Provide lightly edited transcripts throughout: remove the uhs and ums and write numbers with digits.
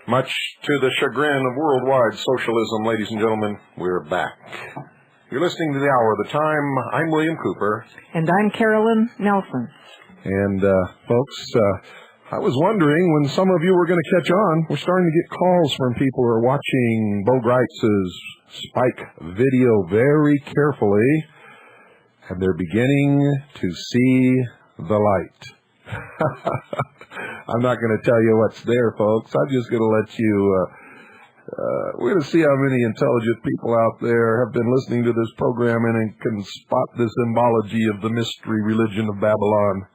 Much to the chagrin of worldwide socialism, ladies and gentlemen, we're back. You're listening to The Hour of the Time. I'm William Cooper. And I'm Carolyn Nelson. And, folks, I was wondering when some of you were going to catch on. We're starting to get calls from people who are watching Bo Greitz's Spike video very carefully, and they're beginning to see the light. I'm not going to tell you what's there, folks. I'm just going to let you, we're going to see how many intelligent people out there have been listening to this program and can spot the symbology of the mystery religion of Babylon.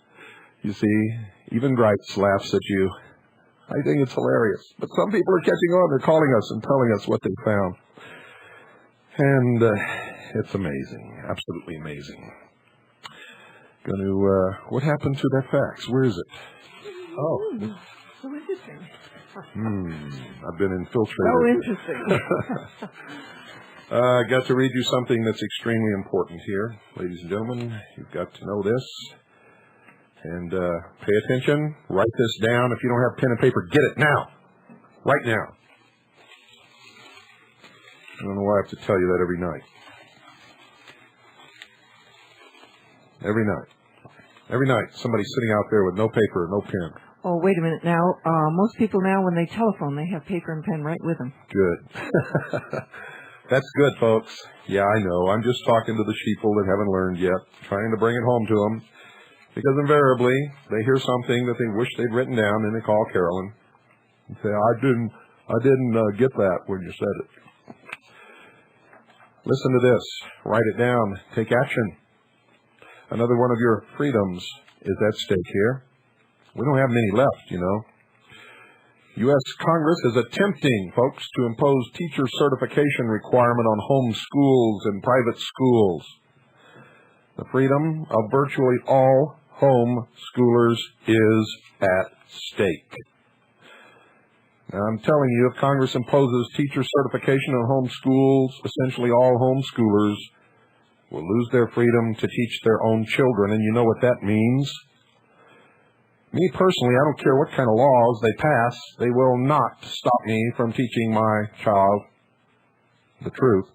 You see, even Greitz laughs at you. I think it's hilarious. But some people are catching on. They're calling us and telling us what they found. And it's amazing, absolutely amazing. What happened to that fax? Where is it? Oh. So interesting. I've been infiltrated. So interesting. I got to read you something that's extremely important here. Ladies and gentlemen, you've got to know this. And pay attention. Write this down. If you don't have pen and paper, get it now. Right now. I don't know why I have to tell you that every night. Every night. Every night, somebody's sitting out there with no paper, no pen. Oh, wait a minute now. Most people now, when they telephone, they have paper and pen right with them. Good. That's good, folks. Yeah, I know. I'm just talking to the sheeple that haven't learned yet, trying to bring it home to them. Because invariably, they hear something that they wish they'd written down, and they call Carolyn and say, I didn't get that when you said it. Listen to this. Write it down. Take action. Another one of your freedoms is at stake here. We don't have many left, you know. U.S. Congress is attempting, folks, to impose teacher certification requirement on home schools and private schools. The freedom of virtually all home schoolers is at stake. Now, I'm telling you, if Congress imposes teacher certification on home schools, essentially all homeschoolers will lose their freedom to teach their own children, and you know what that means. Me personally, I don't care what kind of laws they pass, they will not stop me from teaching my child the truth,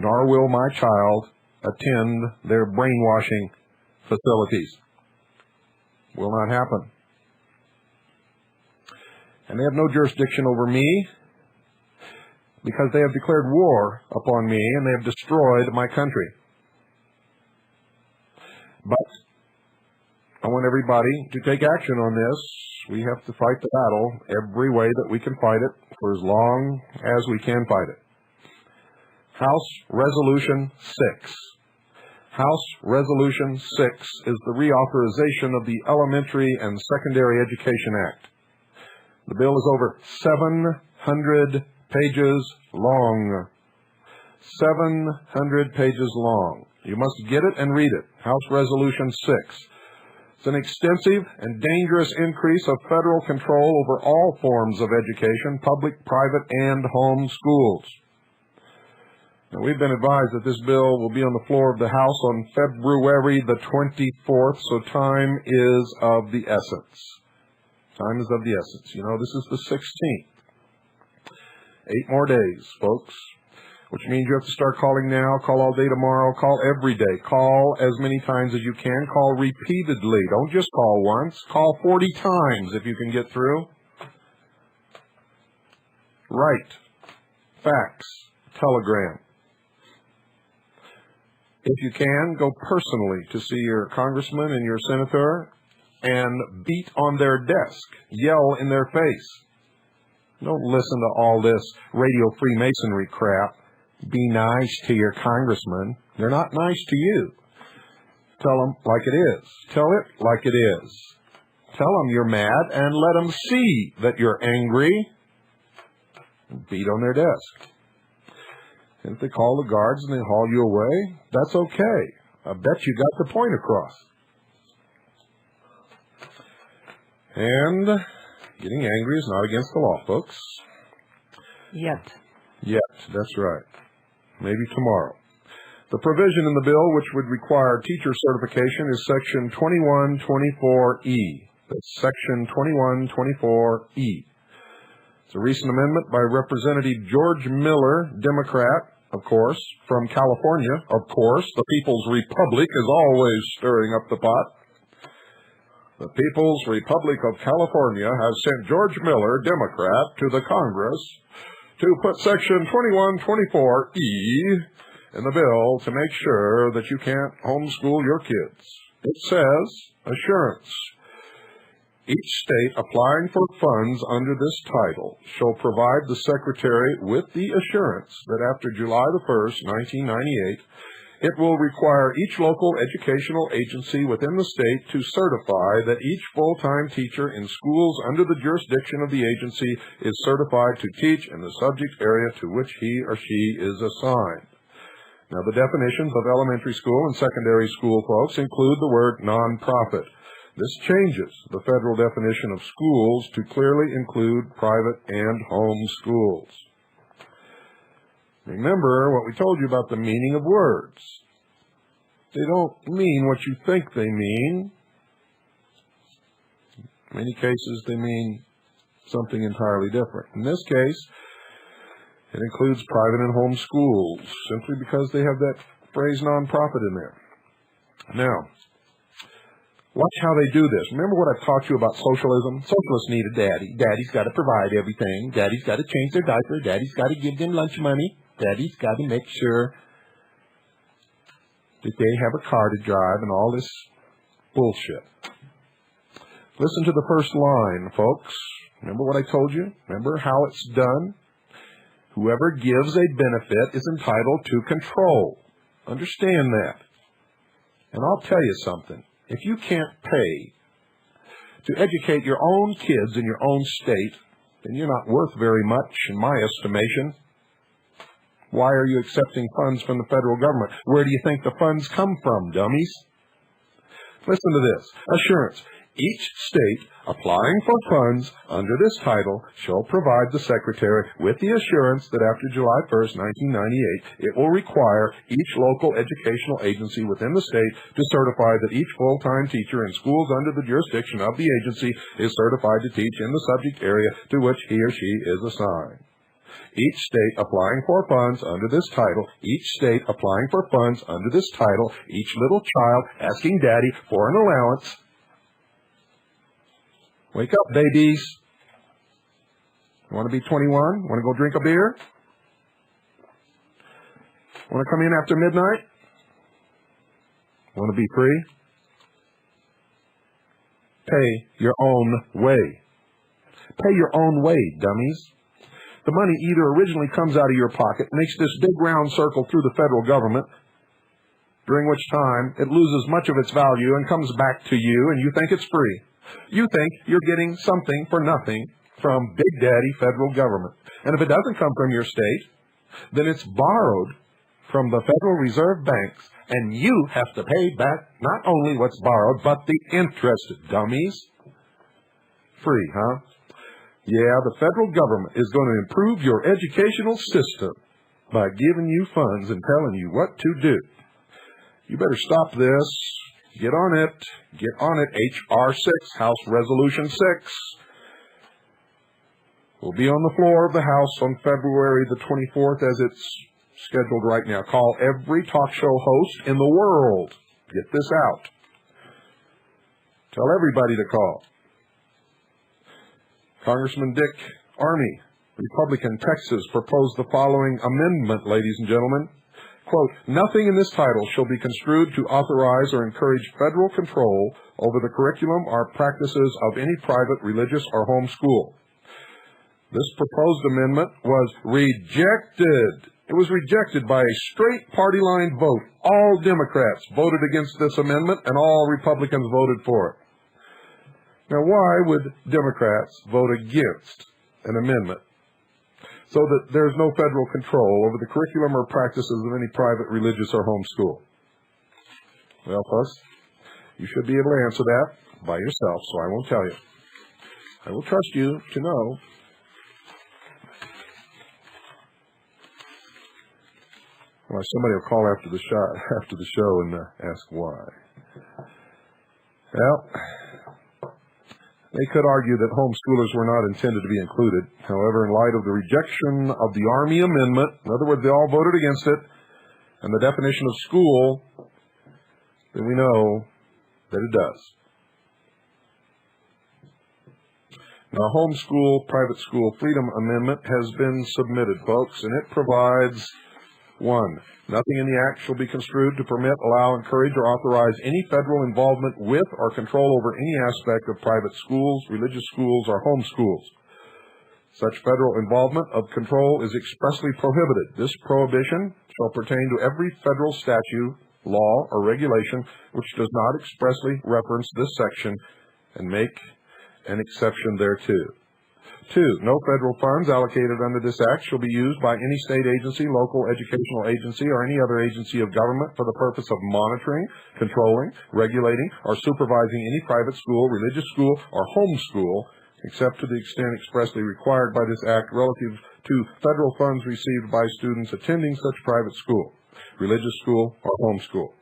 nor will my child attend their brainwashing facilities. Will not happen. And they have no jurisdiction over me because they have declared war upon me and they have destroyed my country. But I want everybody to take action on this. We have to fight the battle every way that we can fight it for as long as we can fight it. House Resolution 6. House Resolution 6 is the reauthorization of the Elementary and Secondary Education Act. The bill is over 700 pages long. 700 pages long. You must get it and read it. House Resolution 6. It's an extensive and dangerous increase of federal control over all forms of education, public, private, and home schools. Now, we've been advised that this bill will be on the floor of the House on February the 24th, so time is of the essence. Time is of the essence. You know, this is the 16th. 8 more days, folks. Which means you have to start calling now, call all day tomorrow, call every day. Call as many times as you can. Call repeatedly. Don't just call once. Call 40 times if you can get through. Write, fax, telegram. If you can, go personally to see your congressman and your senator and beat on their desk, yell in their face. Don't listen to all this radio Freemasonry crap. Be nice to your congressman. They're not nice to you. Tell them like it is. Tell it like it is. Tell them you're mad and let them see that you're angry. Beat on their desk. And if they call the guards and they haul you away, that's okay. I bet you got the point across. And getting angry is not against the law, folks. Yet, that's right. Maybe tomorrow. The provision in the bill which would require teacher certification is Section 2124E. That's Section 2124E. It's a recent amendment by Representative George Miller, Democrat, of course, from California. Of course, the People's Republic is always stirring up the pot. The People's Republic of California has sent George Miller, Democrat, to the Congress to put Section 2124E in the bill to make sure that you can't homeschool your kids. It says, assurance. Each state applying for funds under this title shall provide the Secretary with the assurance that after July the 1st, 1998, it will require each local educational agency within the state to certify that each full-time teacher in schools under the jurisdiction of the agency is certified to teach in the subject area to which he or she is assigned. Now, the definitions of elementary school and secondary school, folks, include the word nonprofit. This changes the federal definition of schools to clearly include private and home schools. Remember what we told you about the meaning of words. They don't mean what you think they mean. In many cases, they mean something entirely different. In this case, it includes private and home schools, simply because they have that phrase nonprofit in there. Now, watch how they do this. Remember what I've taught you about socialism? Socialists need a daddy. Daddy's got to provide everything. Daddy's got to change their diaper. Daddy's got to give them lunch money. Daddy's got to make sure that they have a car to drive and all this bullshit. Listen to the first line, folks. Remember what I told you? Remember how it's done? Whoever gives a benefit is entitled to control. Understand that. And I'll tell you something. If you can't pay to educate your own kids in your own state, then you're not worth very much in my estimation. Why are you accepting funds from the federal government? Where do you think the funds come from, dummies? Listen to this. Assurance. Each state applying for funds under this title shall provide the Secretary with the assurance that after July 1st, 1998, it will require each local educational agency within the state to certify that each full-time teacher in schools under the jurisdiction of the agency is certified to teach in the subject area to which he or she is assigned. Each state applying for funds under this title, each little child asking daddy for an allowance. Wake up, babies. You want to be 21? Want to go drink a beer? Want to come in after midnight? Want to be free? Pay your own way. Pay your own way, dummies. The money either originally comes out of your pocket, makes this big round circle through the federal government, during which time it loses much of its value and comes back to you, and you think it's free. You think you're getting something for nothing from Big Daddy federal government. And if it doesn't come from your state, then it's borrowed from the Federal Reserve banks, and you have to pay back not only what's borrowed, but the interest, dummies. Free, huh? Yeah, the federal government is going to improve your educational system by giving you funds and telling you what to do. You better stop this. Get on it. Get on it. H.R. 6, House Resolution 6. Will be on the floor of the House on February the 24th as it's scheduled right now. Call every talk show host in the world. Get this out. Tell everybody to call. Congressman Dick Armey, Republican Texas proposed the following amendment, ladies and gentlemen. Quote, nothing in this title shall be construed to authorize or encourage federal control over the curriculum or practices of any private, religious, or home school. This proposed amendment was rejected. It was rejected by a straight party line vote. All Democrats voted against this amendment, and all Republicans voted for it. Now, why would Democrats vote against an amendment? So that there's no federal control over the curriculum or practices of any private, religious, or home school. Well, folks, you should be able to answer that by yourself, so I won't tell you. I will trust you to know. Well, somebody will call after the show and ask why. Well, they could argue that homeschoolers were not intended to be included. However, in light of the rejection of the Army Amendment, in other words, they all voted against it, and the definition of school, then we know that it does. Now, Homeschool Private School Freedom Amendment has been submitted, folks, and it provides 1. Nothing in the Act shall be construed to permit, allow, encourage, or authorize any federal involvement with or control over any aspect of private schools, religious schools, or home schools. Such federal involvement of control is expressly prohibited. This prohibition shall pertain to every federal statute, law, or regulation which does not expressly reference this section and make an exception thereto. 2, no federal funds allocated under this Act shall be used by any state agency, local educational agency, or any other agency of government for the purpose of monitoring, controlling, regulating, or supervising any private school, religious school, or home school, except to the extent expressly required by this Act relative to federal funds received by students attending such private school, religious school, or home school.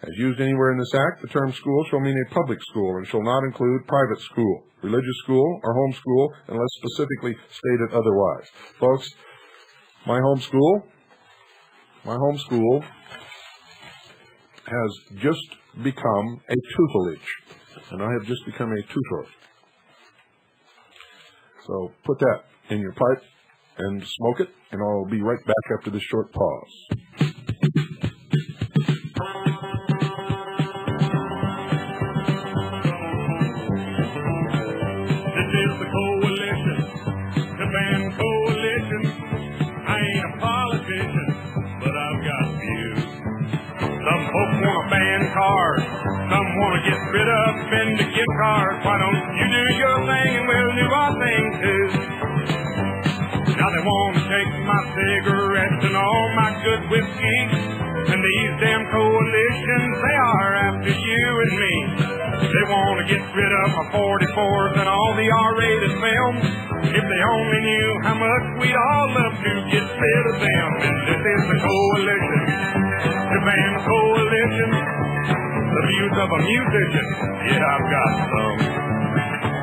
As used anywhere in this Act, the term school shall mean a public school and shall not include private school, religious school, or home school unless specifically stated otherwise. Folks, my home school has just become a tutelage, and I have just become a tutor. So put that in your pipe and smoke it, and I'll be right back after this short pause. Cars. Some want to get rid of syndicate cars. Why don't you do your thing and we'll do our thing too? Now they want to take my cigarettes and all my good whiskey, and these damn coalitions, they are after you and me. They want to get rid of my 44s and all the R-rated films. If they only knew how much we'd all love to get rid of them. And this is the coalition, the band coalition. The views of a musician, yeah, I've got some.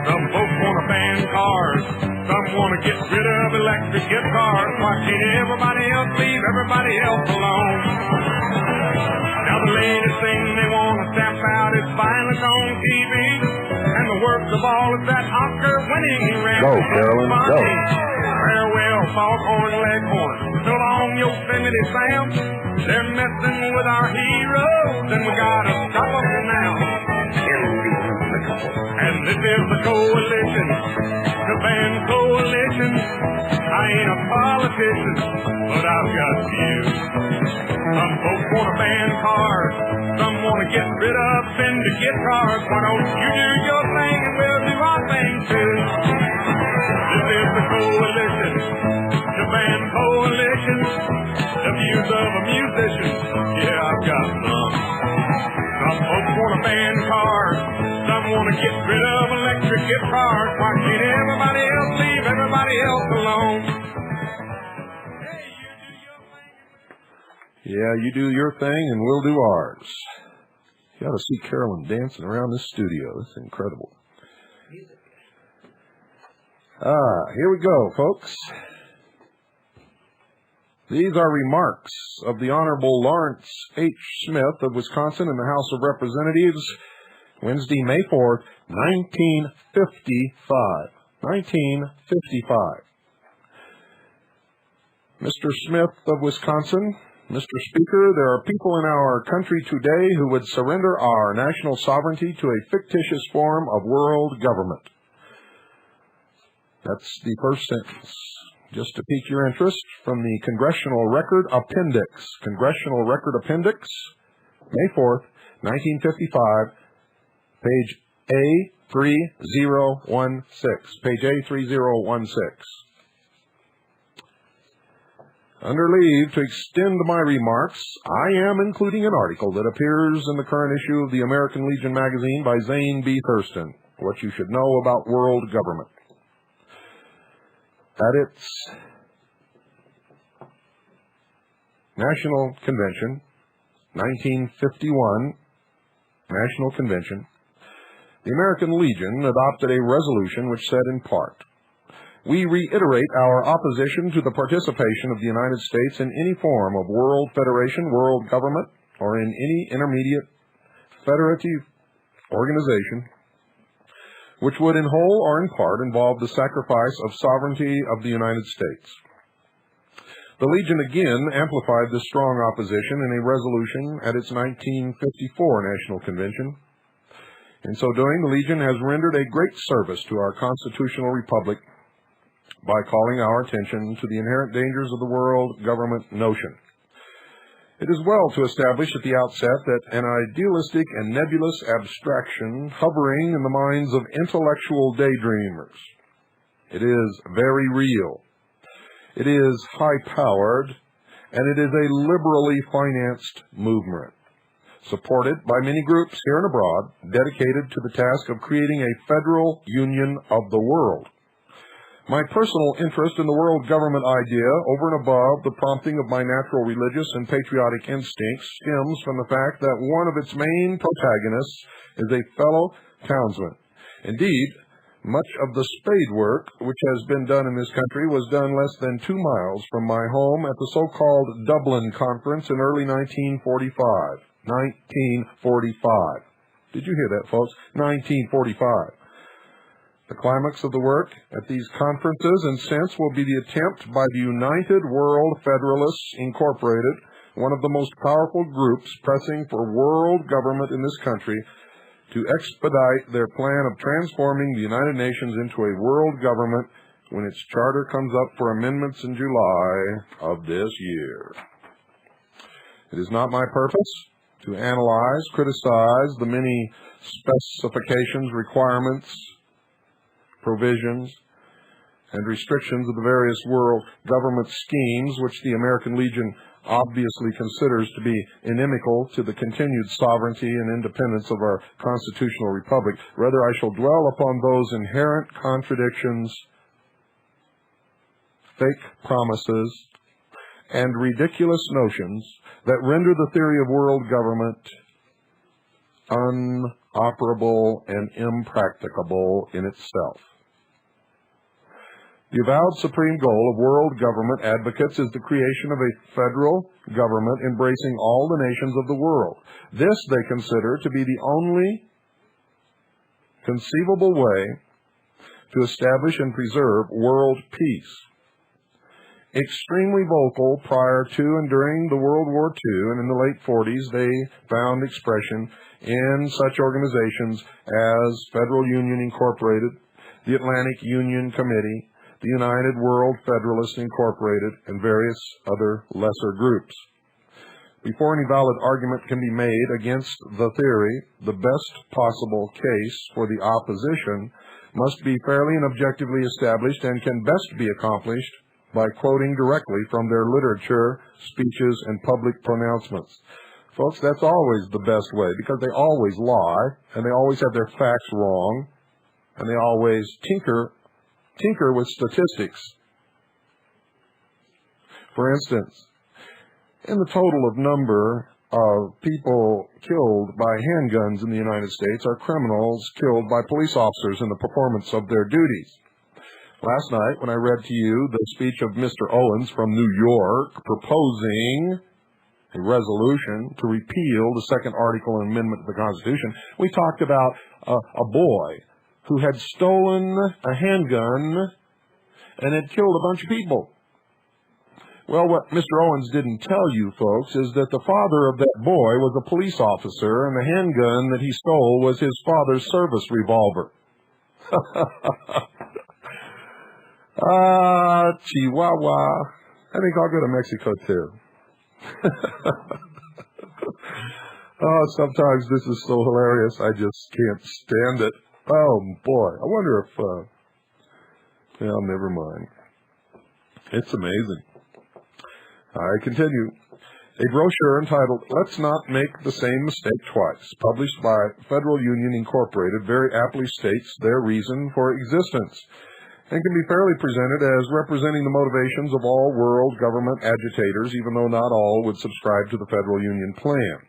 Some folks want to ban cars. Some want to get rid of electric guitars. Why can't everybody else leave everybody else alone? Now the latest thing they want to stamp out is violence on TV. And the worst of all is that Oscar-winning rap. Go, Carolyn, go. Farewell, foghorn leghorn. So long, Yosemite Sam. They're messing with our heroes, and we gotta stop them now. And this is the coalition, the band coalition. I ain't a politician, but I've got views. Some folks want to ban cars, some want to get rid of syndicate cars. Why don't you do your thing and we'll do our thing too? This is the coalition, the band coalition. The views of a musician, yeah, I've got some. Some folks want to ban cars, some want to get rid of electric guitars. Why can't everybody else leave everybody else alone? Hey, you do your thing. Yeah, you do your thing and we'll do ours. You ought to see Carolyn dancing around this studio. It's incredible. Here we go, folks. These are remarks of the Honorable Lawerence H. Smith of Wisconsin in the House of Representatives, Wednesday, May 4th, 1955. 1955. Mr. Smith of Wisconsin, Mr. Speaker, there are people in our country today who would surrender our national sovereignty to a fictitious form of world government. That's the first sentence. Just to pique your interest, from the Congressional Record Appendix. Congressional Record Appendix, May 4th, 1955, page A3016. Page A3016. Under leave to extend my remarks, I am including an article that appears in the current issue of the American Legion magazine by Zane B. Thurston, What You Should Know About World Government. At its National Convention, 1951 National Convention, the American Legion adopted a resolution which said in part, "We reiterate our opposition to the participation of the United States in any form of world federation, world government, or in any intermediate federative organization which would in whole or in part involve the sacrifice of sovereignty of the United States." The Legion again amplified this strong opposition in a resolution at its 1954 National Convention. In so doing, the Legion has rendered a great service to our constitutional republic by calling our attention to the inherent dangers of the world government notion. It is well to establish at the outset that an idealistic and nebulous abstraction hovering in the minds of intellectual daydreamers. It is very real. It is high-powered, and it is a liberally financed movement, supported by many groups here and abroad, dedicated to the task of creating a federal union of the world. My personal interest in the world government idea, over and above the prompting of my natural religious and patriotic instincts, stems from the fact that one of its main protagonists is a fellow townsman. Indeed, much of the spade work which has been done in this country was done less than 2 miles from my home at the so-called Dublin Conference in early 1945. 1945. Did you hear that, folks? 1945. The climax of the work at these conferences and since will be the attempt by the United World Federalists Incorporated, one of the most powerful groups pressing for world government in this country, to expedite their plan of transforming the United Nations into a world government when its charter comes up for amendments in July of this year. It is not my purpose to analyze, criticize the many specifications, requirements, provisions, and restrictions of the various world government schemes which the American Legion obviously considers to be inimical to the continued sovereignty and independence of our constitutional republic. Rather, I shall dwell upon those inherent contradictions, fake promises, and ridiculous notions that render the theory of world government unoperable and impracticable in itself. The avowed supreme goal of world government advocates is the creation of a federal government embracing all the nations of the world. This they consider to be the only conceivable way to establish and preserve world peace. Extremely vocal prior to and during the World War II and in the late 40s, they found expression in such organizations as Federal Union Incorporated, the Atlantic Union Committee, the United World Federalists Incorporated, and various other lesser groups. Before any valid argument can be made against the theory, the best possible case for the opposition must be fairly and objectively established and can best be accomplished by quoting directly from their literature, speeches, and public pronouncements. Folks, that's always the best way, because they always lie, and they always have their facts wrong, and they always tinker with statistics. For instance, in the total of number of people killed by handguns in the United States are criminals killed by police officers in the performance of their duties. Last night, when I read to you the speech of Mr. Owens from New York proposing a resolution to repeal the second article and amendment of the Constitution, we talked about a boy who had stolen a handgun and had killed a bunch of people. Well, what Mr. Owens didn't tell you, folks, is that the father of that boy was a police officer, and the handgun that he stole was his father's service revolver. Chihuahua. I think I'll go to Mexico, too. Oh, sometimes this is so hilarious, I just can't stand it. Oh, boy. I wonder if, well, never mind. It's amazing. I continue. A brochure entitled, Let's Not Make the Same Mistake Twice, published by Federal Union Incorporated, very aptly states their reason for existence, and can be fairly presented as representing the motivations of all world government agitators, even though not all would subscribe to the Federal Union plan.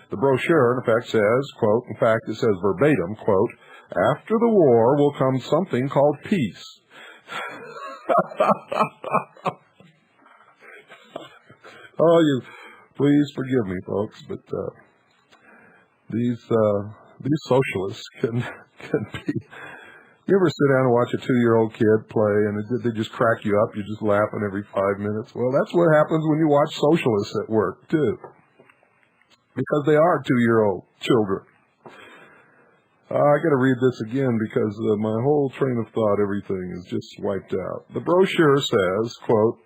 The brochure, in effect, says, quote, in fact, it says verbatim, quote, after the war will come something called peace. Oh, you please forgive me, folks, but these socialists can be. You ever sit down and watch a 2-year-old kid play and they just crack you up? You're just laughing every 5 minutes. Well, that's what happens when you watch socialists at work too, because they are 2-year-old children. I got to read this again because my whole train of thought, everything is just wiped out. The brochure says, quote,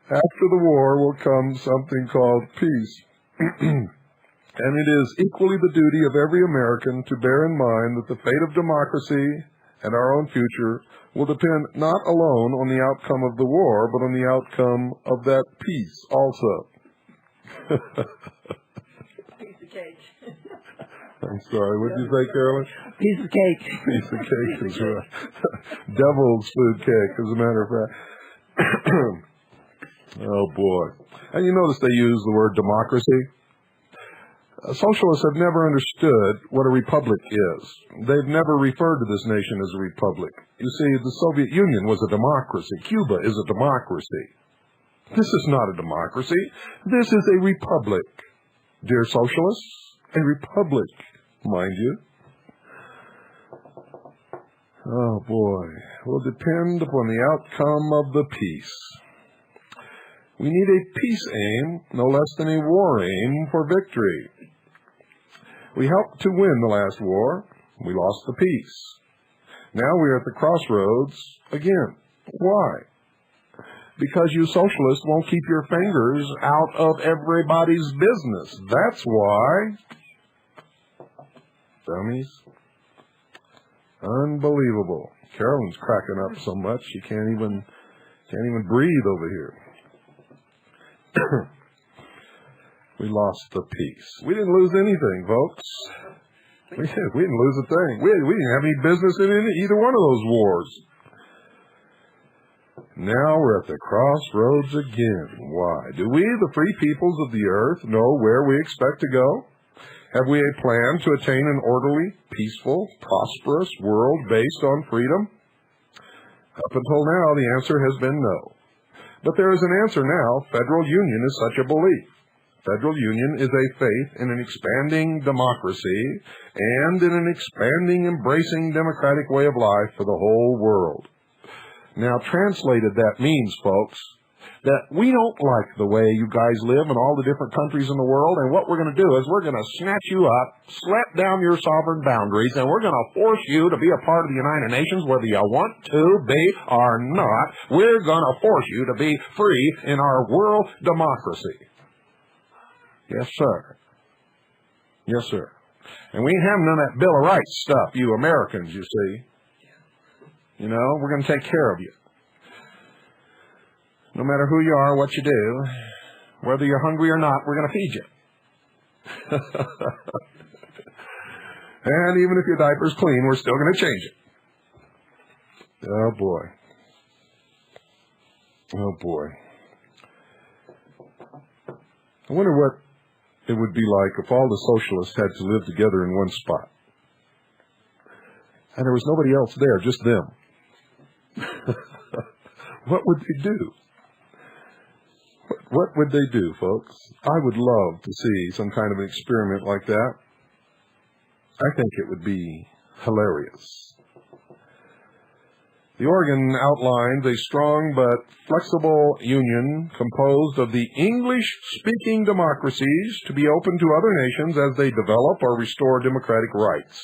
after the war will come something called peace, and it is equally the duty of every American to bear in mind that the fate of democracy and our own future will depend not alone on the outcome of the war, but on the outcome of that peace also. Piece of cake. I'm sorry, what did you say, Carolyn? Piece of cake. Piece of cake is right. Devil's food cake, as a matter of fact. Oh, boy. And you notice they use the word democracy. Socialists have never understood what a republic is. They've never referred to this nation as a republic. You see, the Soviet Union was a democracy. Cuba is a democracy. This is not a democracy. This is a republic. Dear socialists, a republic, mind you. Oh, boy. Will depend upon the outcome of the peace. We need a peace aim, no less than a war aim for victory. We helped to win the last war. We lost the peace. Now we are at the crossroads again. Why? Because you socialists won't keep your fingers out of everybody's business. That's why. Dummies. Unbelievable. Carolyn's cracking up so much she can't even breathe over here. We lost the peace. We didn't lose anything, folks. We didn't lose a thing. We didn't have any business in either one of those wars. Now we're at the crossroads again. Why? Do we, the free peoples of the earth, know where we expect to go? Have we a plan to attain an orderly, peaceful, prosperous world based on freedom? Up until now, the answer has been no. But there is an answer now. Federal union is such a belief. Federal union is a faith in an expanding democracy and in an expanding, embracing democratic way of life for the whole world. Now, translated, that means, folks, that we don't like the way you guys live in all the different countries in the world, and what we're going to do is we're going to snatch you up, slap down your sovereign boundaries, and we're going to force you to be a part of the United Nations whether you want to be or not. We're going to force you to be free in our world democracy. Yes, sir. Yes, sir. And we ain't having none of that Bill of Rights stuff, you Americans, you see. You know, we're going to take care of you. No matter who you are, what you do, whether you're hungry or not, we're going to feed you. And even if your diaper's clean, we're still going to change it. Oh, boy. Oh, boy. I wonder what it would be like if all the socialists had to live together in one spot. And there was nobody else there, just them. What would they do? What would they do, folks? I would love to see some kind of an experiment like that. I think it would be hilarious. The organ outlines a strong but flexible union composed of the English-speaking democracies to be open to other nations as they develop or restore democratic rights,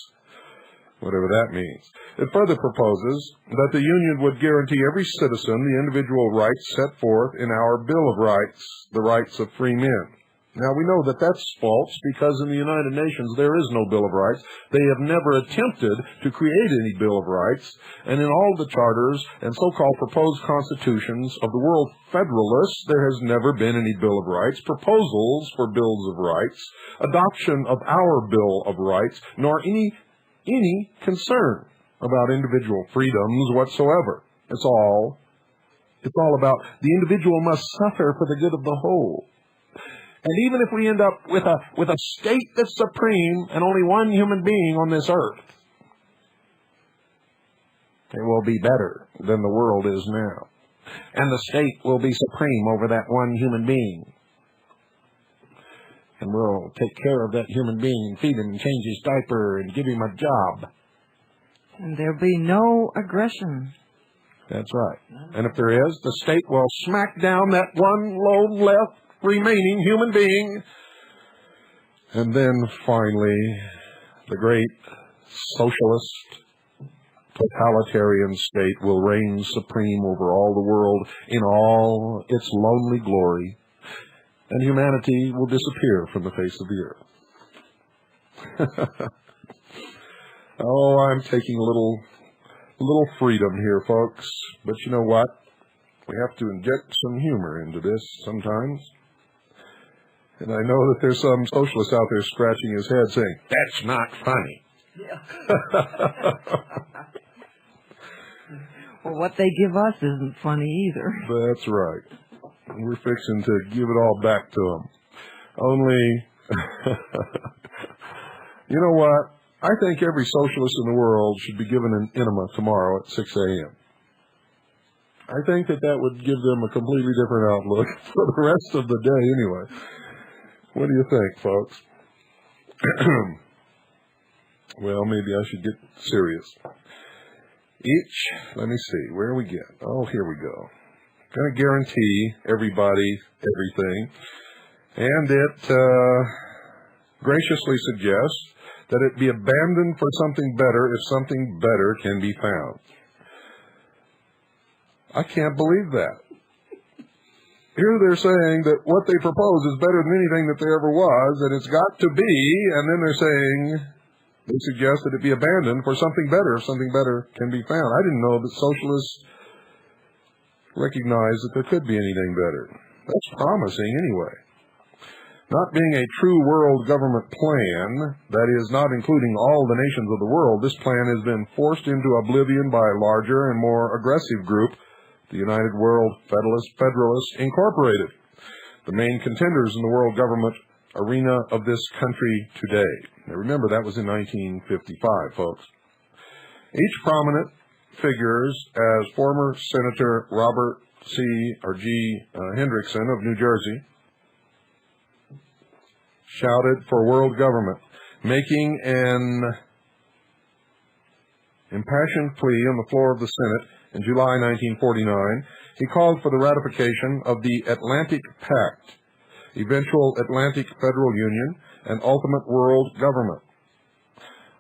whatever that means. It further proposes that the Union would guarantee every citizen the individual rights set forth in our Bill of Rights, the rights of free men. Now, we know that that's false because in the United Nations there is no Bill of Rights. They have never attempted to create any Bill of Rights, and in all the charters and so-called proposed constitutions of the world federalists, there has never been any Bill of Rights, proposals for bills of rights, adoption of our Bill of Rights, nor any concern about individual freedoms whatsoever. It's all about the individual must suffer for the good of the whole. And even if we end up with a state that's supreme and only one human being on this earth, it will be better than the world is now. And the state will be supreme over that one human being. And we'll take care of that human being and feed him and change his diaper and give him a job. And there'll be no aggression. That's right. And if there is, the state will smack down that one lone left remaining human being. And then finally, the great socialist totalitarian state will reign supreme over all the world in all its lonely glory, and humanity will disappear from the face of the earth. Oh, I'm taking a little freedom here, folks, but you know what? We have to inject some humor into this sometimes. And I know that there's some socialist out there scratching his head saying, "That's not funny." Yeah. Well, what they give us isn't funny either. That's right. We're fixing to give it all back to them. Only, you know what? I think every socialist in the world should be given an enema tomorrow at 6 a.m. I think that would give them a completely different outlook for the rest of the day anyway. What do you think, folks? Well, maybe I should get serious. Let me see, where we get? Oh, here we go. Going to guarantee everybody everything. And it graciously suggests that it be abandoned for something better if something better can be found. I can't believe that. Here they're saying that what they propose is better than anything that there ever was, and it's got to be, and then they're saying, they suggest that it be abandoned for something better if something better can be found. I didn't know that socialists recognized that there could be anything better. That's promising anyway. Not being a true world government plan, that is, not including all the nations of the world, this plan has been forced into oblivion by a larger and more aggressive group, the United World Federalists Incorporated, the main contenders in the world government arena of this country today. Now remember, that was in 1955, folks. Each prominent figures as former Senator Robert G. Hendrickson of New Jersey shouted for world government, making an impassioned plea on the floor of the Senate in July 1949. He called for the ratification of the Atlantic Pact, eventual Atlantic Federal Union, and ultimate world government.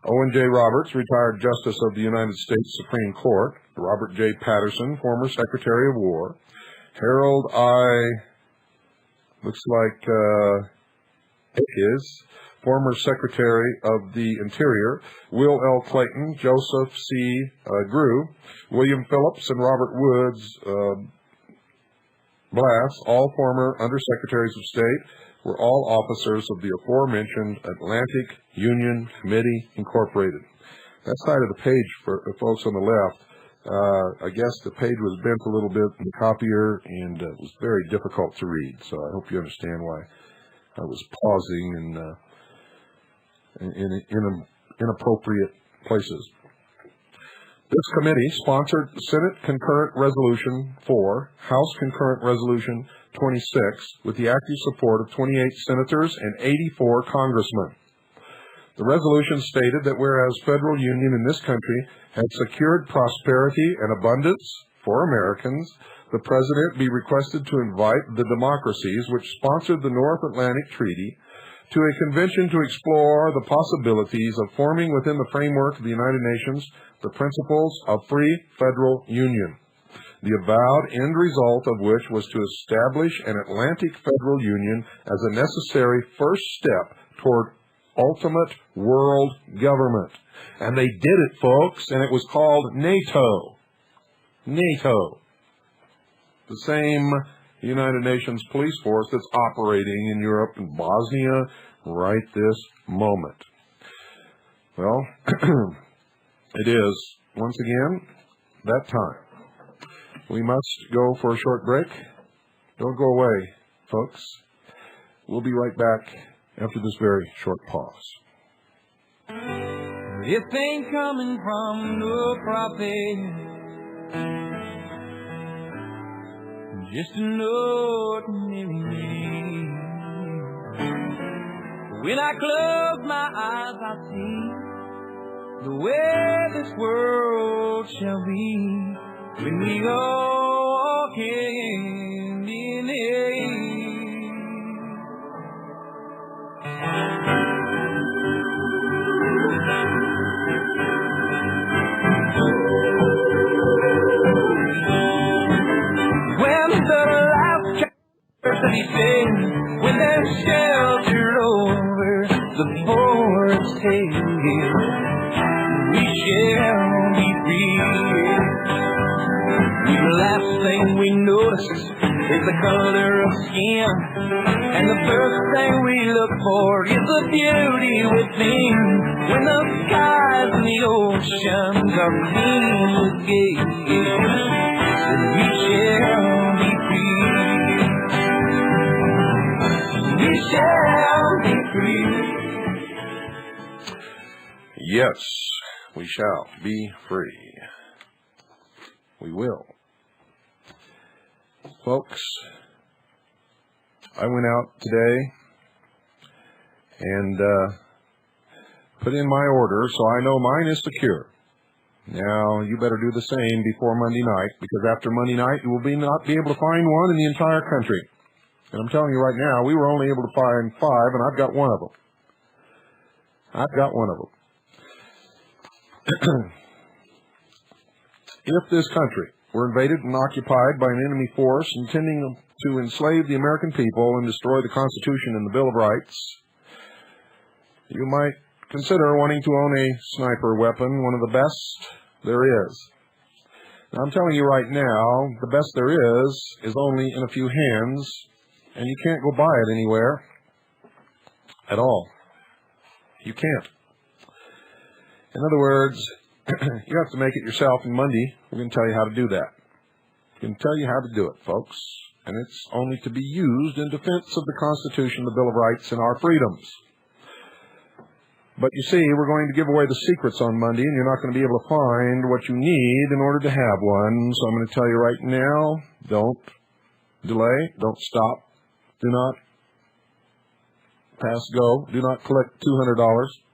Owen J. Roberts, retired Justice of the United States Supreme Court, Robert J. Patterson, former Secretary of War, Harold Ickes, former Secretary of the Interior, Will L. Clayton, Joseph C. Grew, William Phillips, and Robert Woods Blass, all former Undersecretaries of State, were all officers of the aforementioned Atlantic Union Committee, Incorporated. That side of the page, for folks on the left, I guess the page was bent a little bit in the copier, and it was very difficult to read, so I hope you understand why I was pausing in inappropriate places. This committee sponsored Senate Concurrent Resolution 4, House Concurrent Resolution 26, with the active support of 28 senators and 84 congressmen. The resolution stated that whereas federal union in this country had secured prosperity and abundance for Americans, the President be requested to invite the democracies which sponsored the North Atlantic Treaty to a convention to explore the possibilities of forming within the framework of the United Nations the principles of free federal union, the avowed end result of which was to establish an Atlantic federal union as a necessary first step toward ultimate world government. And they did it, folks, and it was called NATO. NATO. The same United Nations police force that's operating in Europe and Bosnia right this moment. Well, it is, once again, that time. We must go for a short break. Don't go away, folks. We'll be right back after this very short pause. This ain't coming from no prophet, just an ordinary man. When I close my eyes, I see the way this world shall be when we all can in it. When the last chapter he sings, when there's shelter over the forest hedge, we shall be free. The last thing we notice is the color of skin, and the first thing we look for is the beauty within. When the skies and the oceans are clean with gaze, we shall be free. We shall be free. Yes, we shall be free. We will. Folks, I went out today and put in my order, so I know mine is secure. Now, you better do the same before Monday night, because after Monday night, you will not be able to find one in the entire country. And I'm telling you right now, we were only able to find 5, and I've got one of them. I've got one of them. If this country were invaded and occupied by an enemy force intending to enslave the American people and destroy the Constitution and the Bill of Rights, you might consider wanting to own a sniper weapon, one of the best there is. Now, I'm telling you right now, the best there is only in a few hands, and you can't go buy it anywhere at all. You can't. In other words, you have to make it yourself, and Monday we're going to tell you how to do that. We're going to tell you how to do it, folks, and it's only to be used in defense of the Constitution, the Bill of Rights, and our freedoms. But you see, we're going to give away the secrets on Monday, and you're not going to be able to find what you need in order to have one. So I'm going to tell you right now, don't delay, don't stop, do not pass go, do not collect $200.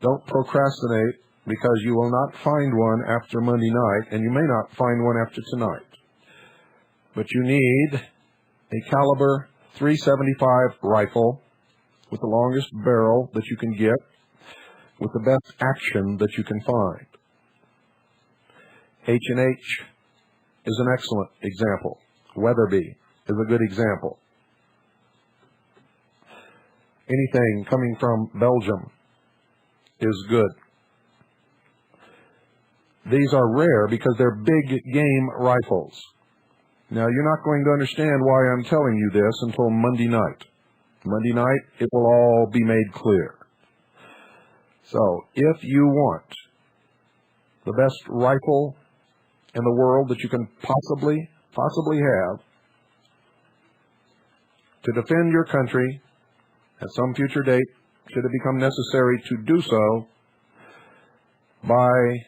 Don't procrastinate, because you will not find one after Monday night, and you may not find one after tonight. But you need a caliber .375 rifle with the longest barrel that you can get, with the best action that you can find. H&H is an excellent example. Weatherby is a good example. Anything coming from Belgium is good. These are rare because they're big game rifles. Now, you're not going to understand why I'm telling you this until Monday night. Monday night, it will all be made clear. So, if you want the best rifle in the world that you can possibly have to defend your country at some future date, should it become necessary to do so, by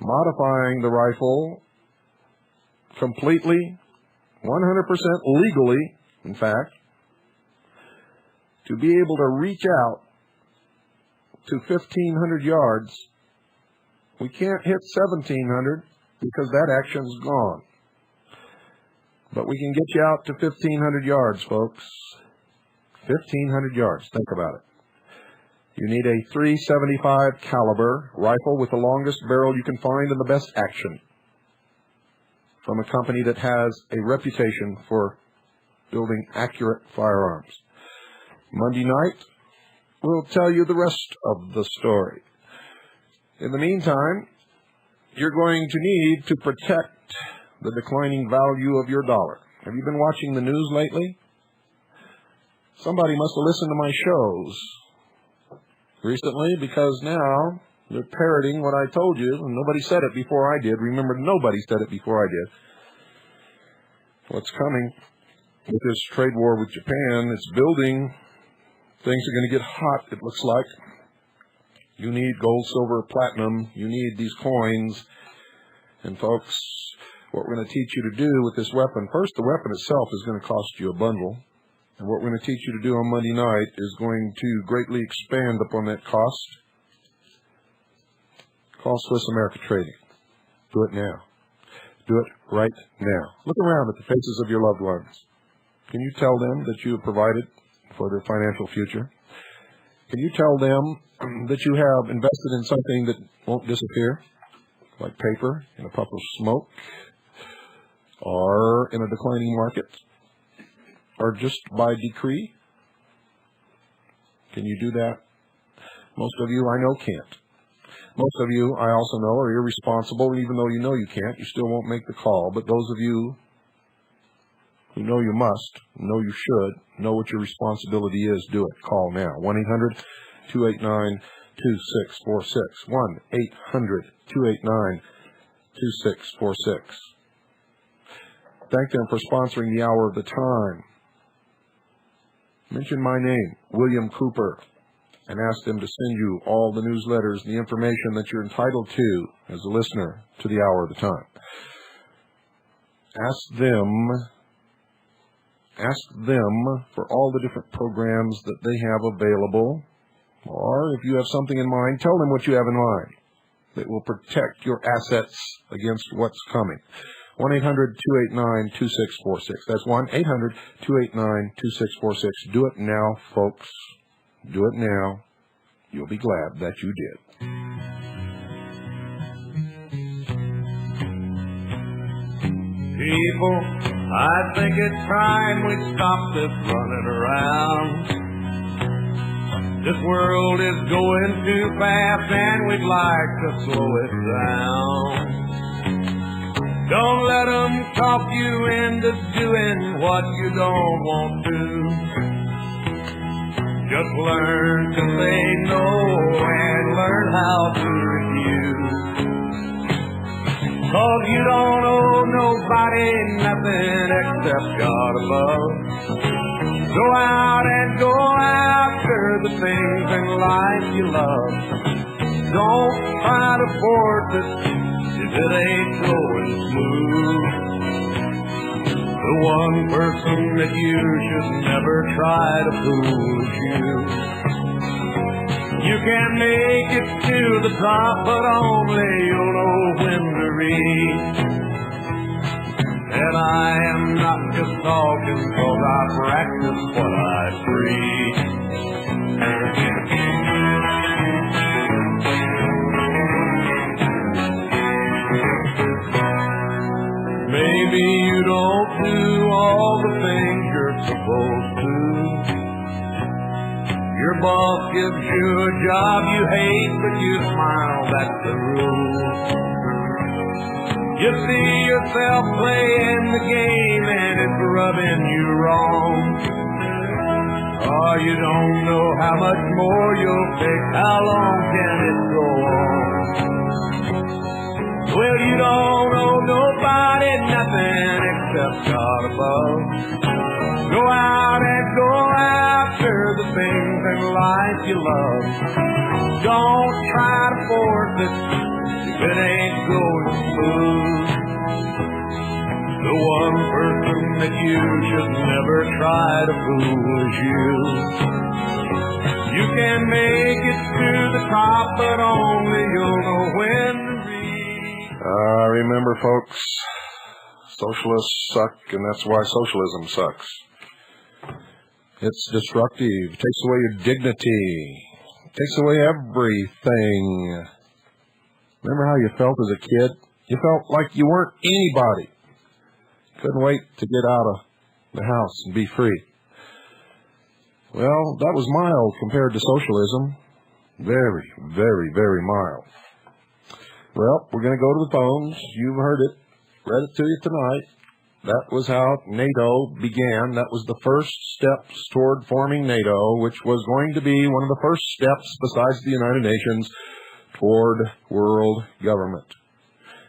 modifying the rifle completely, 100% legally, in fact, to be able to reach out to 1,500 yards. We can't hit 1,700 because that action's gone. But we can get you out to 1,500 yards, folks. 1,500 yards. Think about it. You need a .375 caliber rifle with the longest barrel you can find and the best action from a company that has a reputation for building accurate firearms. Monday night, we'll tell you the rest of the story. In the meantime, you're going to need to protect the declining value of your dollar. Have you been watching the news lately? Somebody must have listened to my shows recently, because now they're parroting what I told you, and nobody said it before I did. Remember, nobody said it before I did. What's coming with this trade war with Japan, it's building. Things are going to get hot, it looks like. You need gold, silver, platinum. You need these coins. And folks, what we're going to teach you to do with this weapon, first, the weapon itself is going to cost you a bundle. And what we're going to teach you to do on Monday night is going to greatly expand upon that cost. Call Swiss America Trading. Do it now. Do it right now. Look around at the faces of your loved ones. Can you tell them that you have provided for their financial future? Can you tell them that you have invested in something that won't disappear, like paper in a puff of smoke, or in a declining market, or just by decree? Can you do that? Most of you, I know, can't. Most of you, I also know, are irresponsible. Even though you know you can't, you still won't make the call. But those of you who know you must, know you should, know what your responsibility is, do it. Call now. 1-800-289-2646. 1-800-289-2646. Thank them for sponsoring the Hour of the Time. Mention my name, William Cooper, and ask them to send you all the newsletters and the information that you're entitled to as a listener to the Hour of the Time. Ask them for all the different programs that they have available, or if you have something in mind, tell them what you have in mind that will protect your assets against what's coming. 1-800-289-2646. That's 1-800-289-2646. Do it now, folks. Do it now. You'll be glad that you did. People, I think it's time we stop this running around. This world is going too fast and we'd like to slow it down. Don't let them talk you into doing what you don't want to. Just learn to say no and learn how to refuse. 'Cause you don't owe nobody nothing except God above. Go out and go after the things in life you love. Don't try to force it if it ain't going smooth. The one person that you should never try to fool is you. You can make it to the top, but only you'll know when to reach. And I am not just talking 'cause I practice what I preach. Maybe you don't do all the things you're supposed to. Your boss gives you a job you hate, but you smile, that's the rule. You see yourself playing the game and it's rubbing you wrong. Oh, you don't know how much more you'll take, how long can it go on? Well, you don't owe nobody nothing except God above. Go out and go after the things in life you love. Don't try to force it if it ain't going smooth. The one person that you should never try to fool you. You can make it to the top, but only you'll know when to reach. Remember, folks, socialists suck, and that's why socialism sucks. It's destructive, takes away your dignity, takes away everything. Remember how you felt as a kid? You felt like you weren't anybody. Couldn't wait to get out of the house and be free. Well, that was mild compared to socialism. Very, very, very mild. Well, we're going to go to the phones. You've heard it. Read it to you tonight. That was how NATO began. That was the first steps toward forming NATO, which was going to be one of the first steps, besides the United Nations, toward world government.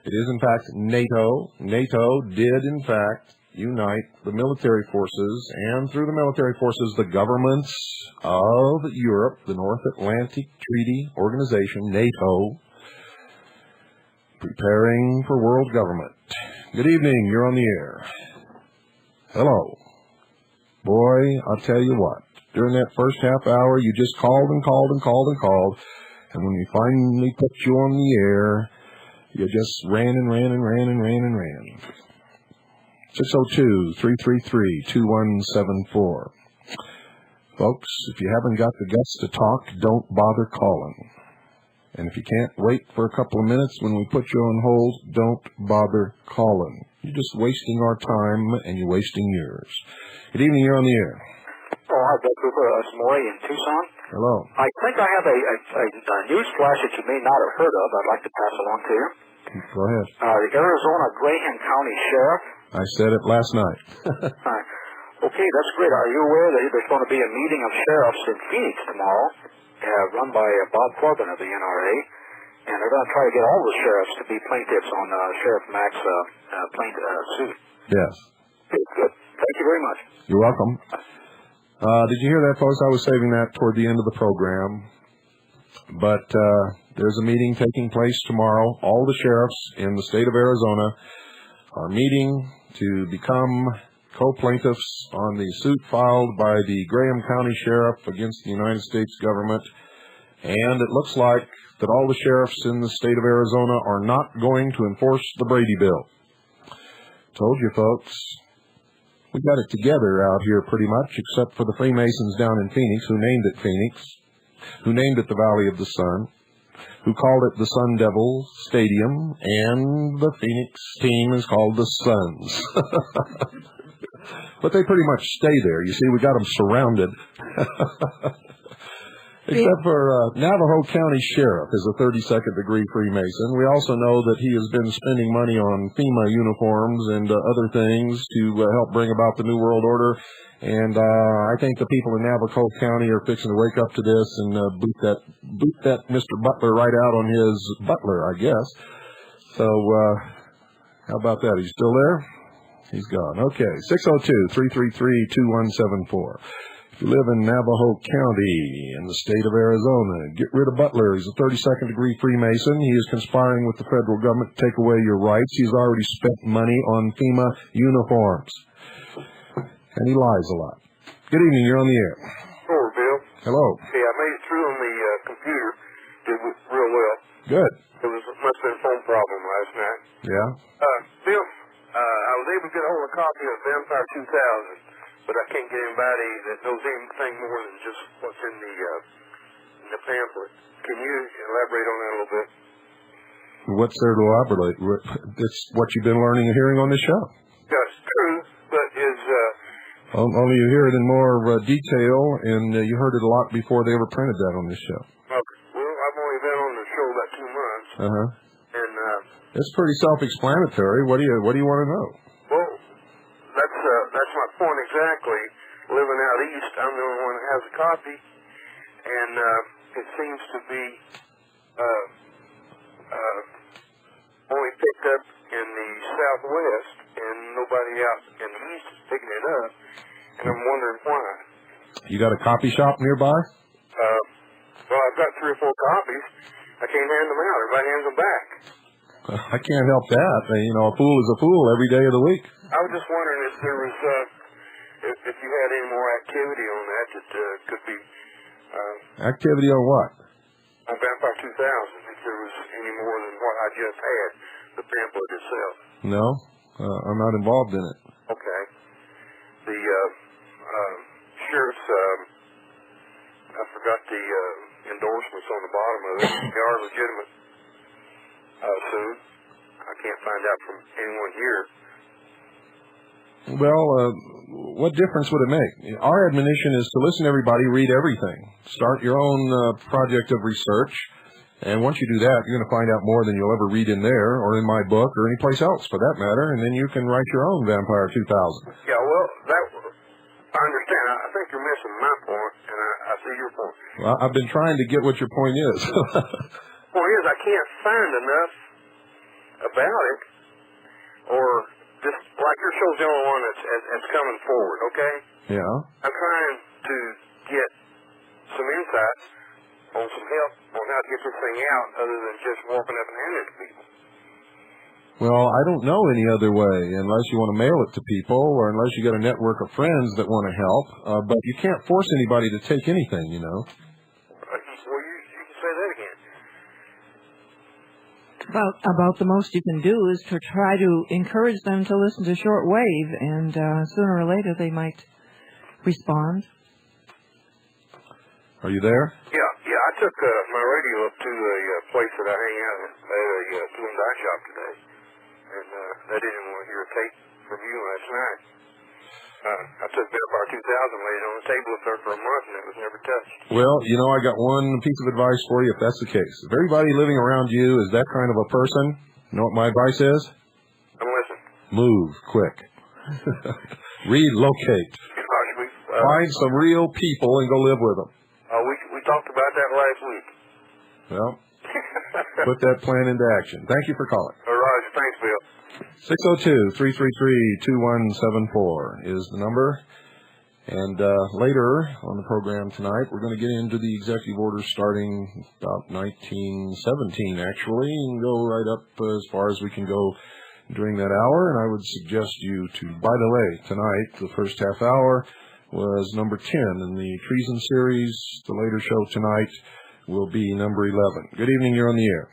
It is, in fact, NATO. NATO did, in fact, unite the military forces, and through the military forces, the governments of Europe, the North Atlantic Treaty Organization, NATO, preparing for world government. Good evening. You're on the air. Hello. Boy, I'll tell you what. During that first half hour, you just called and called and called and called. And when we finally put you on the air, you just ran and ran and ran and ran and ran. 602-333-2174. Folks, if you haven't got the guts to talk, don't bother calling. And if you can't wait for a couple of minutes when we put you on hold, don't bother calling. You're just wasting our time, and you're wasting yours. Good evening, you're on the air. Oh, hi, Bill Cooper. It's Maury in Tucson. Hello. I think I have a news flash that you may not have heard of. I'd like to pass along to you. Go ahead. The Arizona Graham County Sheriff. I said it last night. Okay, that's great. Are you aware that there's going to be a meeting of sheriffs in Phoenix tomorrow, run by Bob Corbin of the NRA, and they're going to try to get all the sheriffs to be plaintiffs on Sheriff Mack's suit. Yes. Good. Thank you very much. You're welcome. Did you hear that, folks? I was saving that toward the end of the program. But there's a meeting taking place tomorrow. All the sheriffs in the state of Arizona are meeting to become co-plaintiffs on the suit filed by the Graham County Sheriff against the United States government. And it looks like that all the sheriffs in the state of Arizona are not going to enforce the Brady Bill. Told you, folks. We got it together out here pretty much, except for the Freemasons down in Phoenix, who named it Phoenix, who named it the Valley of the Sun, who called it the Sun Devil Stadium, and the Phoenix team is called the Suns. But they pretty much stay there. You see, we got them surrounded. Except for Navajo County Sheriff is a 32nd degree Freemason. We also know that he has been spending money on FEMA uniforms and other things to help bring about the New World Order. And I think the people in Navajo County are fixing to wake up to this and boot that Mr. Butler right out on his butler, I guess. So how about that? He's still there? He's gone. Okay, 602-333-2174. If you live in Navajo County in the state of Arizona, get rid of Butler. He's a 32nd degree Freemason. He is conspiring with the federal government to take away your rights. He's already spent money on FEMA uniforms. And he lies a lot. Good evening. You're on the air. Hello, Bill. Hello. Hey, I made it through on the computer. Did real well. Good. It must have been a phone problem last night. Yeah? Bill, I was able to get a hold of a copy of Vampire 2000. But I can't get anybody that knows anything more than just what's in the pamphlet. Can you elaborate on that a little bit? What's there to elaborate? It's what you've been learning and hearing on this show. That's true, but is... Only you hear it in more detail, and you heard it a lot before they ever printed that on this show. Okay. Well, I've only been on the show about 2 months. Uh-huh. And... it's pretty self-explanatory. What do you want to know? Well... That's my point exactly. Living out east, I'm the only one that has a copy, and it seems to be only picked up in the southwest, and nobody out in the east is picking it up, and I'm wondering why. You got a copy shop nearby? Well, I've got 3 or 4 copies. I can't hand them out. Everybody hands them back. I can't help that. You know, a fool is a fool every day of the week. I was just wondering if there was, if you had any more activity on that could be... Activity on what? On Vampire 2000, if there was any more than what I just had, the pamphlet itself. No, I'm not involved in it. Okay. The sheriff's, I forgot the endorsements on the bottom of it. They are legitimate suit. I can't find out from anyone here. Well, what difference would it make? Our admonition is to listen to everybody, read everything. Start your own project of research. And once you do that, you're going to find out more than you'll ever read in there or in my book or any place else for that matter. And then you can write your own Vampire 2000. Yeah, well, I understand. I think you're missing my point, and I see your point. Well, I've been trying to get what your point is. Point is, I can't find enough about it, or just like your show's the only one that's coming forward, okay? Yeah. I'm trying to get some insight on some help on how to get this thing out other than just walking up and handing it to people. Well, I don't know any other way unless you want to mail it to people or unless you got a network of friends that want to help. But you can't force anybody to take anything, you know. Well, you can say that again. About the most you can do is to try to encourage them to listen to shortwave, and sooner or later they might respond. Are you there? Yeah. I took my radio up to a place that I hang out at a tool and die shop today, and they didn't want to hear a tape from you last night. I took Vampire 2000, laid it on the table up there for a month, and it was never touched. Well, you know, I got one piece of advice for you if that's the case. If everybody living around you is that kind of a person, you know what my advice is? I'm listening. Move quick. Relocate. Find some real people and go live with them. We talked about that last week. Well, put that plan into action. Thank you for calling. All right, thanks, Bill. 602-333-2174 is the number. And later on the program tonight, we're going to get into the executive order starting about 1917, actually, and go right up as far as we can go during that hour. And I would suggest you to, by the way, tonight, the first half hour was number 10 in the Treason series. The later show tonight will be number 11. Good evening, you're on the air.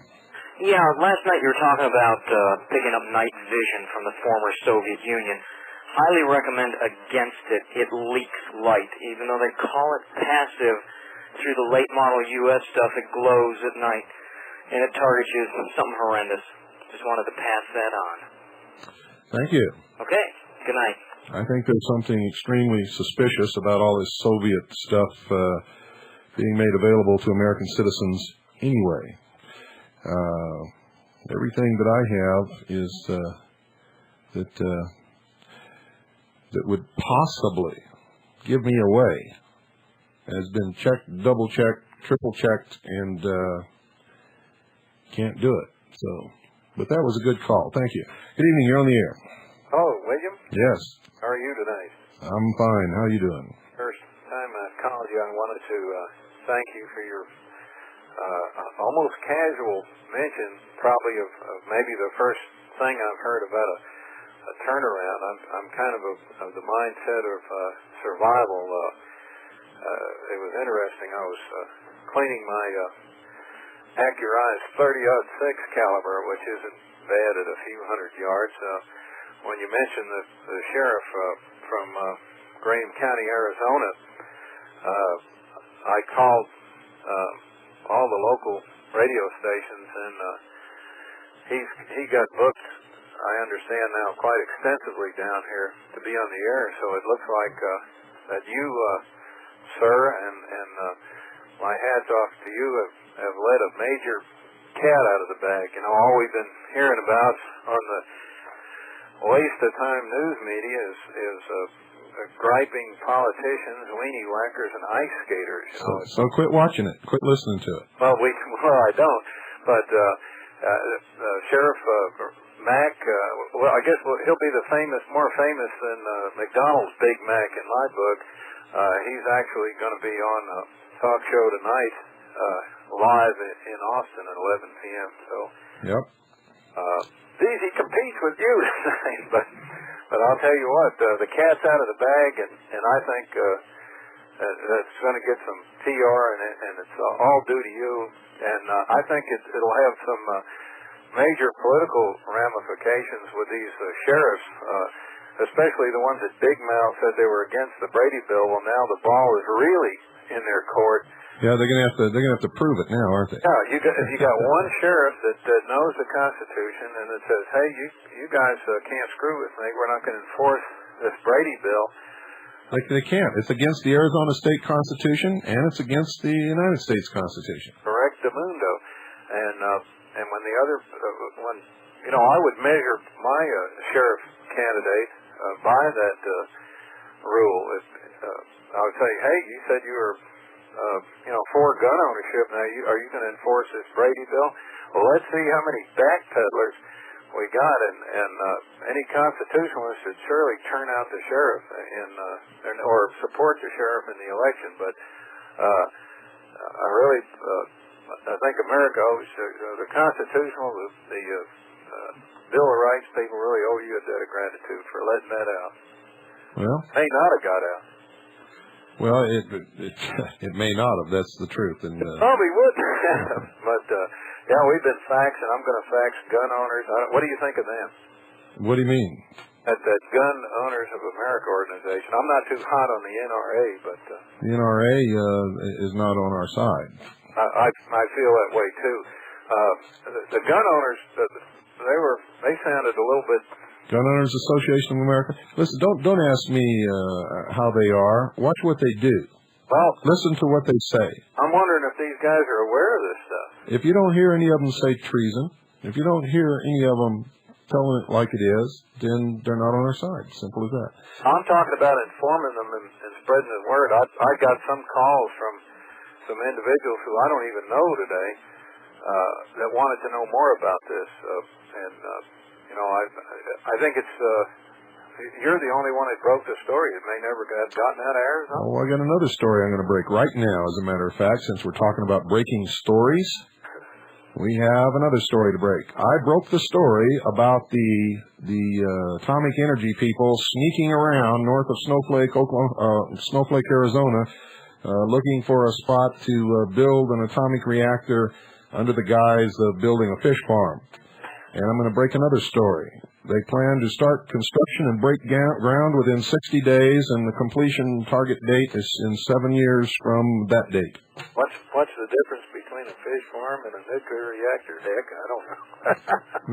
Yeah, last night you were talking about picking up night vision from the former Soviet Union. Highly recommend against it. It leaks light. Even though they call it passive, through the late model U.S. stuff, it glows at night. And it targets you something horrendous. Just wanted to pass that on. Thank you. Okay, good night. I think there's something extremely suspicious about all this Soviet stuff being made available to American citizens anyway. Everything that I have is that would possibly give me away has been checked, double-checked, triple-checked, and can't do it. So, but that was a good call. Thank you. Good evening. You're on the air. Hello, William. Yes. How are you tonight? I'm fine. How are you doing? First time I called you, I wanted to thank you for your almost casual mention, probably of maybe the first thing I've heard about a turnaround. I'm kind of the mindset of survival. It was interesting. I was cleaning my Accurized 30-06 caliber, which isn't bad at a few hundred yards. When you mentioned the sheriff from Graham County, Arizona, I called all the local radio stations, and he got booked, I understand now, quite extensively down here to be on the air. So it looks like that you, sir, and my hat's off to you, have let a major cat out of the bag. You know, all we've been hearing about on the waste of time news media is griping politicians, weenie whackers, and ice skaters. You know? So quit watching it. Quit listening to it. Well, I don't. But Sheriff Mac, well, I guess he'll be the more famous than McDonald's Big Mac in my book. He's actually going to be on a talk show tonight, live in Austin at 11 p.m. So. Yep. Geez, he competes with you tonight, but I'll tell you what, the cat's out of the bag, and I think it's going to get some PR, and it's all due to you. And I think it'll have some major political ramifications with these sheriffs, especially the ones that Big Mouth said they were against the Brady bill. Well, now the ball is really in their court. Yeah, they're gonna have to prove it now, aren't they? Yeah, you got one sheriff that knows the Constitution and that says, hey, you guys can't screw with me. We're not going to enforce this Brady bill. Like they can't. It's against the Arizona State Constitution and it's against the United States Constitution. Correct, mundo. And when the other I would measure my sheriff candidate by that rule. I would say, hey, you said you were for gun ownership. Now, are you going to enforce this Brady bill? Well, let's see how many backpedalers we got, and any constitutionalist should surely turn out the sheriff or support the sheriff in the election. But I think America owes the constitutional, the Bill of Rights people really owe you a debt of gratitude for letting that out. Well, may not have got out. Well, it may not have. That's the truth. And probably wouldn't have. But yeah, we've been faxing. I'm going to fax gun owners. What do you think of them? What do you mean? At that Gun Owners of America organization. I'm not too hot on the NRA, but the NRA is not on our side. I feel that way too. The gun owners, they sounded a little bit. Gun Owners Association of America. Listen, don't ask me how they are. Watch what they do. Well, listen to what they say. I'm wondering if these guys are aware of this stuff. If you don't hear any of them say treason, if you don't hear any of them telling it like it is, then they're not on our side. Simple as that. I'm talking about informing them and spreading the word. I got some calls from some individuals who I don't even know today that wanted to know more about this, I think it's you're the only one that broke the story. It may never have gotten out of Arizona. Oh, I got another story I'm going to break right now, as a matter of fact, since we're talking about breaking stories. We have another story to break. I broke the story about the atomic energy people sneaking around north of Snowflake, Arizona, looking for a spot to build an atomic reactor under the guise of building a fish farm. And I'm going to break another story. They plan to start construction and break ground within 60 days, and the completion target date is in 7 years from that date. What's the difference between a fish farm and a nuclear reactor, Dick? I don't know.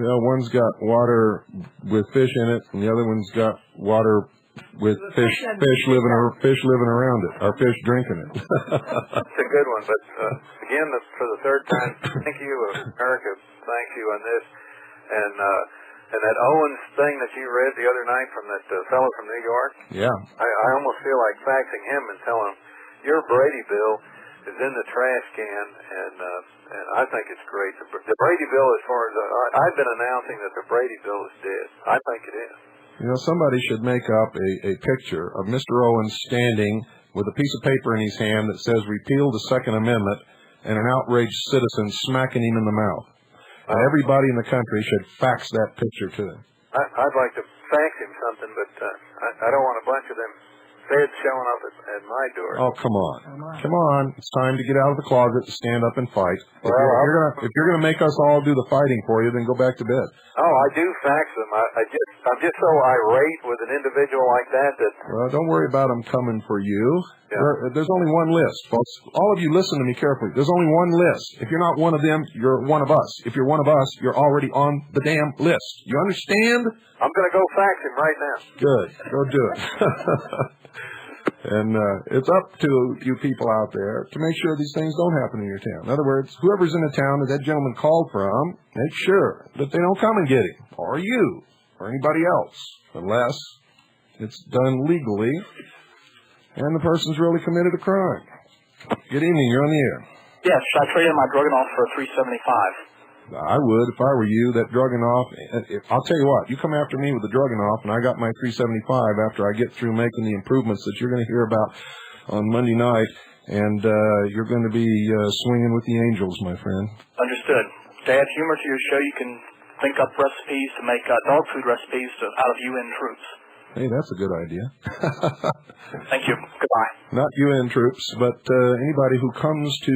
Well, one's got water with fish in it, and the other one's got water with fish living around it, or fish drinking it. That's a good one. But again, for the third time, thank you, America. Thank you on this. And that Owens thing that you read the other night from that fellow from New York. Yeah. I almost feel like faxing him and telling him your Brady bill is in the trash can, and I think it's great. The Brady bill, as far as I've been announcing that the Brady bill is dead. I think it is. You know, somebody should make up a picture of Mr. Owens standing with a piece of paper in his hand that says repeal the Second Amendment, and an outraged citizen smacking him in the mouth. And everybody in the country should fax that picture to him. I'd like to fax him something, but I don't want a bunch of them feds showing up at my door. Oh, come on. Come on. It's time to get out of the closet to stand up and fight. If you're gonna make us all do the fighting for you, then go back to bed. Oh, I do fax them. I'm just so irate with an individual like that. Well, don't worry about them coming for you. Yeah. There's only one list, folks. All of you listen to me carefully. There's only one list. If you're not one of them, you're one of us. If you're one of us, you're already on the damn list. You understand? I'm going to go fax him right now. Good. Go do it. And it's up to you people out there to make sure these things don't happen in your town. In other words, whoever's in the town that gentleman called from, make sure that they don't come and get him, or you, or anybody else, unless it's done legally and the person's really committed a crime. Good evening. You're on the air. Yes, I traded my drugging off for $375. I would if I were you. That drugging off, I'll tell you what, you come after me with the drugging off, and I got my $375 after I get through making the improvements that you're going to hear about on Monday night, and you're going to be swinging with the angels, my friend. Understood. To add humor to your show, you can think up recipes to make dog food recipes out of UN troops. Hey, that's a good idea. Thank you. Goodbye. Not UN troops, but anybody who comes to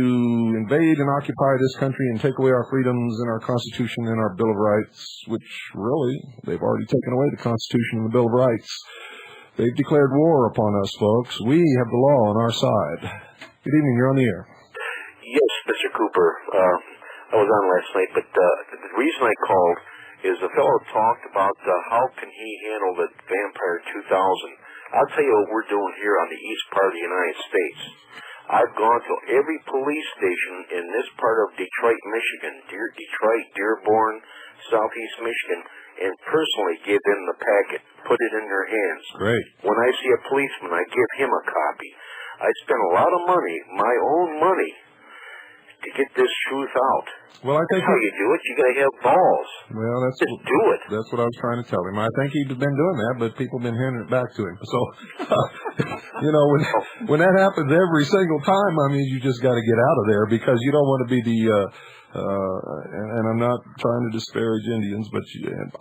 invade and occupy this country and take away our freedoms and our Constitution and our Bill of Rights, which really, they've already taken away the Constitution and the Bill of Rights. They've declared war upon us, folks. We have the law on our side. Good evening. You're on the air. Yes, Mr. Cooper. I was on last night, but the reason I called is the fellow talked about how can he handle the Vampire 2000. I'll tell you what we're doing here on the east part of the United States. I've gone to every police station in this part of Detroit, Michigan, Detroit, Dearborn, Southeast Michigan, and personally give them the packet, put it in their hands. Great. When I see a policeman, I give him a copy. I spend a lot of money, my own money, to get this truth out. Well, I think that's how you do it. You got to have balls. Well, just do it. That's what I was trying to tell him. I think he's been doing that, but people have been handing it back to him. So, when that happens every single time, I mean, you just got to get out of there because you don't want to be the. And I'm not trying to disparage Indians, but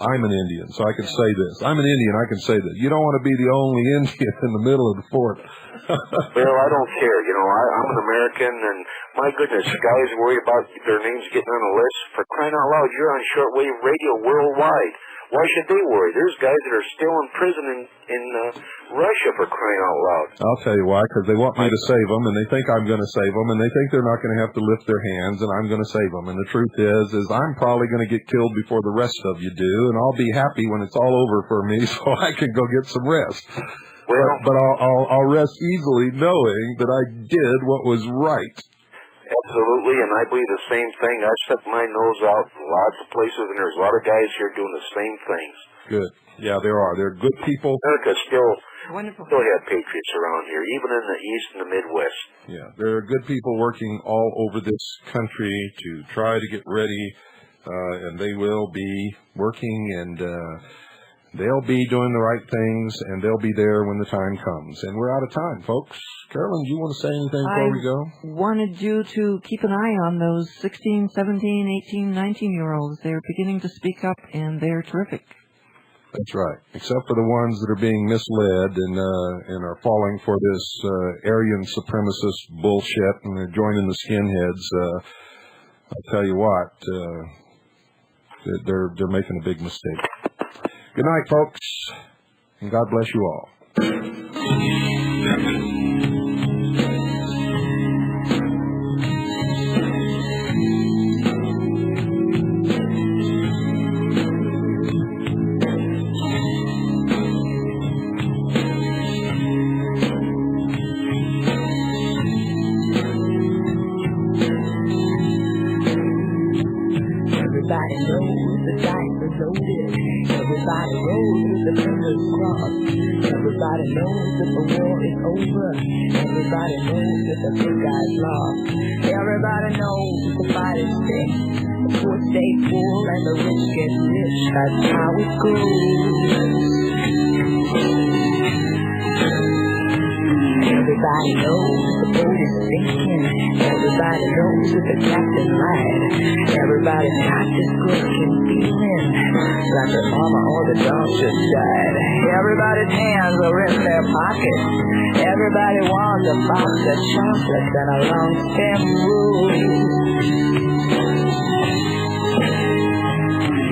I'm an Indian, so I can say this. I'm an Indian, I can say this. You don't want to be the only Indian in the middle of the fort. Well, I don't care. I'm an American, and my goodness, guys worry about their names getting on a list. For crying out loud, you're on shortwave radio worldwide. Why should they worry? There's guys that are still in prison in Russia, for crying out loud. I'll tell you why, because they want me to save them, and they think I'm going to save them, and they think they're not going to have to lift their hands, and I'm going to save them. And the truth is I'm probably going to get killed before the rest of you do, and I'll be happy when it's all over for me so I can go get some rest. Well, but I'll rest easily knowing that I did what was right. Absolutely, and I believe the same thing. I stuck my nose out in lots of places, and there's a lot of guys here doing the same things. Good. Yeah, there are. They're good people. America still Wonderful. still have patriots around here, even in the East and the Midwest. Yeah, there are good people working all over this country to try to get ready, and they will be working, and they'll be doing the right things, and they'll be there when the time comes. And we're out of time, folks. Carolyn, do you want to say anything before we go? I wanted you to keep an eye on those 16, 17, 18, 19-year-olds. They're beginning to speak up, and they're terrific. That's right, except for the ones that are being misled and are falling for this Aryan supremacist bullshit, and they're joining the skinheads. I'll tell you what, they're making a big mistake. Good night, folks, and God bless you all. Everybody knows the dice are loaded. Everybody rolls with the fingers crossed. Everybody knows that the war is over. Everybody knows that the good guy's lost. Everybody knows that the fight is fixed. The poor stay poor and the rich get rich. That's how it goes. Everybody knows the boat is sinking. Everybody knows that the captain lied. Everybody's got this good feeling like their mama or the dog just died. Everybody's hands are in their pockets. Everybody wants a box of chocolates and a long stem rose.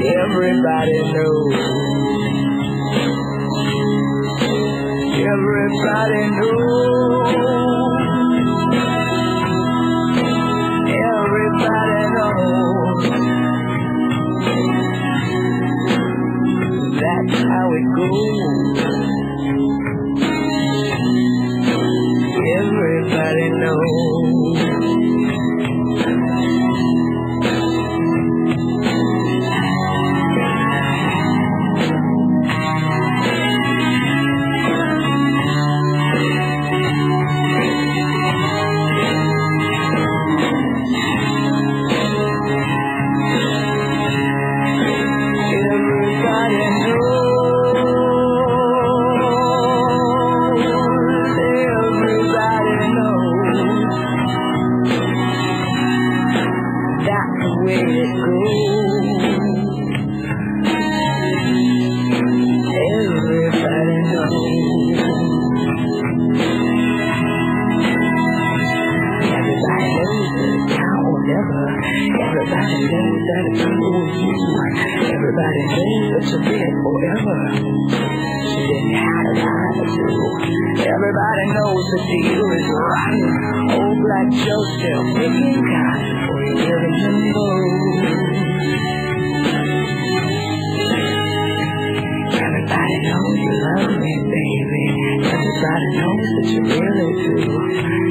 Everybody knows. Everybody knows. Everybody knows. That's how it goes. Everybody knows. Everybody knows. She didn't have to lie to. Everybody knows the deal is rotten. Old Black Joe still picking cotton for you in the mood. Everybody knows you love me, baby. Everybody knows that you really do.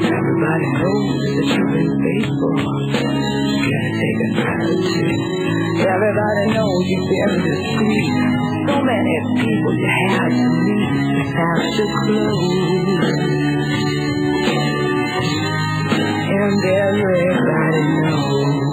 Everybody knows that you've been faithful. Can I take a night or two? Everybody knows you've been discreet. So many people you had to meet. Just have to close. And everybody knows